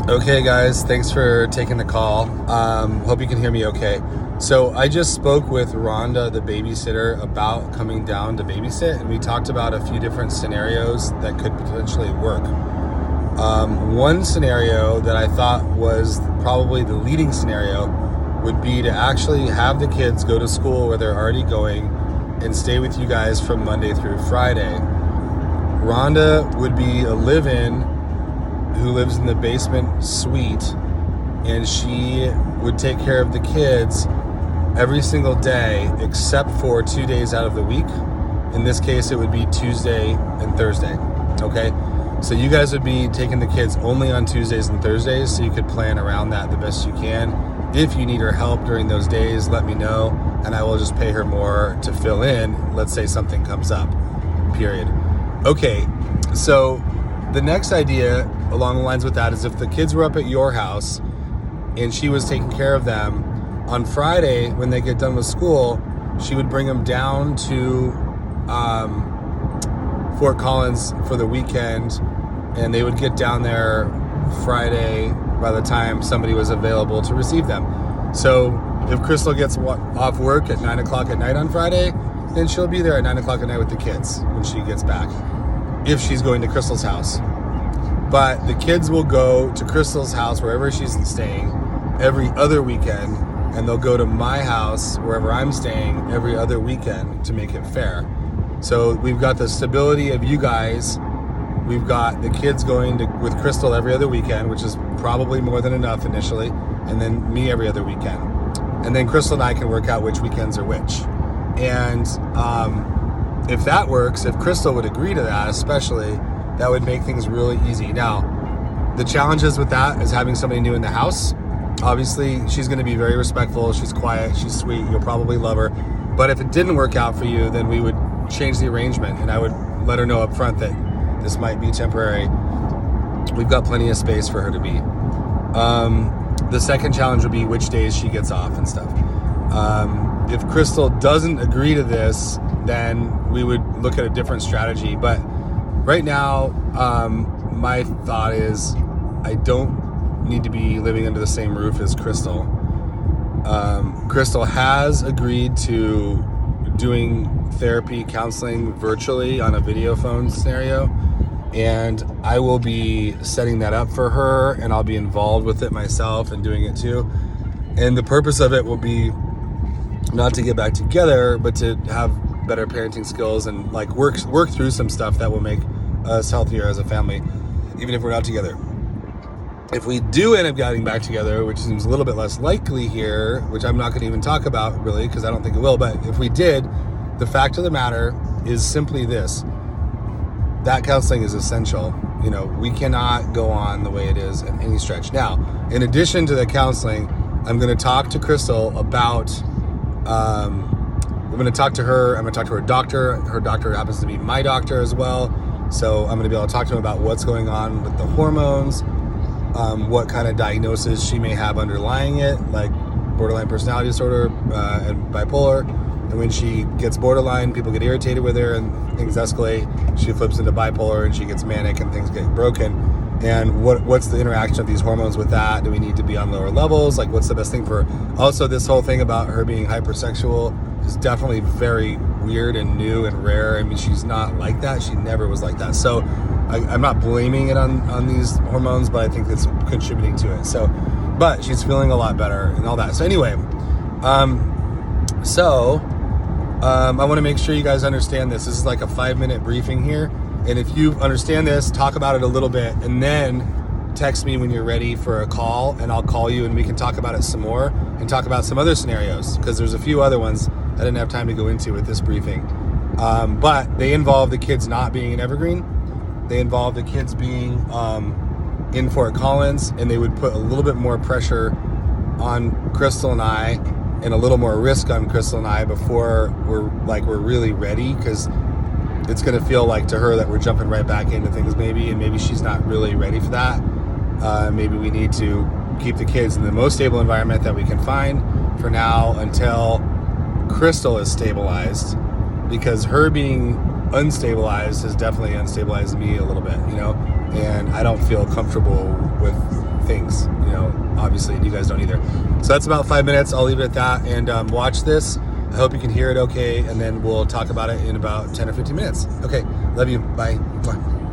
Okay, guys, thanks for taking the call. Hope you can hear me okay. So I just spoke with Rhonda, the babysitter, about coming down to babysit, and we talked about a few different scenarios that could potentially work. One scenario that I thought was probably the leading scenario would be to actually have the kids go to school where they're already going and stay with you guys from Monday through Friday. Rhonda would be a live-in who lives in the basement suite, and she would take care of the kids every single day except for 2 days out of the week. In this case, it would be Tuesday and Thursday. Okay, so you guys would be taking the kids only on Tuesdays and Thursdays, so you could plan around that the best you can. If you need her help during those days, let me know, and I will just pay her more to fill in. Let's say something comes up, period. Okay, so the next idea along the lines with that is if the kids were up at your house and she was taking care of them, on Friday when they get done with school, she would bring them down to Fort Collins for the weekend, and they would get down there Friday by the time somebody was available to receive them. So if Crystal gets off work at 9 o'clock at night on Friday, then she'll be there at 9 o'clock at night with the kids when she gets back, if she's going to Crystal's house. But the kids will go to Crystal's house, wherever she's staying, every other weekend, and they'll go to my house, wherever I'm staying, every other weekend to make it fair. So we've got the stability of you guys. We've got the kids going with Crystal every other weekend, which is probably more than enough initially, and then me every other weekend. And then Crystal and I can work out which weekends are which. And if that works, if Crystal would agree to that especially, that would make things really easy. Now, the challenges with that is having somebody new in the house. Obviously, she's going to be very respectful. She's quiet. She's sweet. You'll probably love her. But if it didn't work out for you, then we would change the arrangement, and I would let her know up front that this might be temporary. We've got plenty of space for her to be. The second challenge would be which days she gets off and stuff. If Crystal doesn't agree to this, then we would look at a different strategy. But right now, my thought is I don't need to be living under the same roof as Crystal. Crystal has agreed to doing therapy, counseling virtually on a video phone scenario, and I will be setting that up for her, and I'll be involved with it myself and doing it too. And the purpose of it will be not to get back together, but to have better parenting skills and like work through some stuff that will make us healthier as a family, even if we're not together. If we do end up getting back together, which seems a little bit less likely here, which I'm not going to even talk about really because I don't think it will, but if we did, the fact of the matter is simply this: that counseling is essential. You know, we cannot go on the way it is at any stretch. Now, in addition to the counseling, I'm going to talk to Crystal about I'm going to talk to her doctor. Her doctor happens to be my doctor as well. So I'm going to be able to talk to him about what's going on with the hormones, what kind of diagnosis she may have underlying it, like borderline personality disorder and bipolar. And when she gets borderline, people get irritated with her and things escalate. She flips into bipolar and she gets manic and things get broken. And what's the interaction of these hormones with that? Do we need to be on lower levels? Like, what's the best thing for her? Also, this whole thing about her being hypersexual is definitely very weird and new and rare. I mean, she's not like that. She never was like that. So I'm not blaming it on these hormones, but I think it's contributing to it. So, but she's feeling a lot better and all that. So anyway, I want to make sure you guys understand this. This is like a 5-minute briefing here. And if you understand this, talk about it a little bit, and then text me when you're ready for a call, and I'll call you and we can talk about it some more and talk about some other scenarios, because there's a few other ones I didn't have time to go into with this briefing. But they involve the kids not being in Evergreen. They involve the kids being in Fort Collins, and they would put a little bit more pressure on Crystal and I, and a little more risk on Crystal and I before we're really ready, because it's going to feel like to her that we're jumping right back into things and maybe she's not really ready for that. Maybe we need to keep the kids in the most stable environment that we can find for now until Crystal is stabilized, because her being unstabilized has definitely unstabilized me a little bit, and I don't feel comfortable with things. guys don't either. So that's about 5 minutes. I'll leave it at that, and watch this. I hope you can hear it okay, and then we'll talk about it in about 10 or 15 minutes. Okay, love you. Bye. Bye.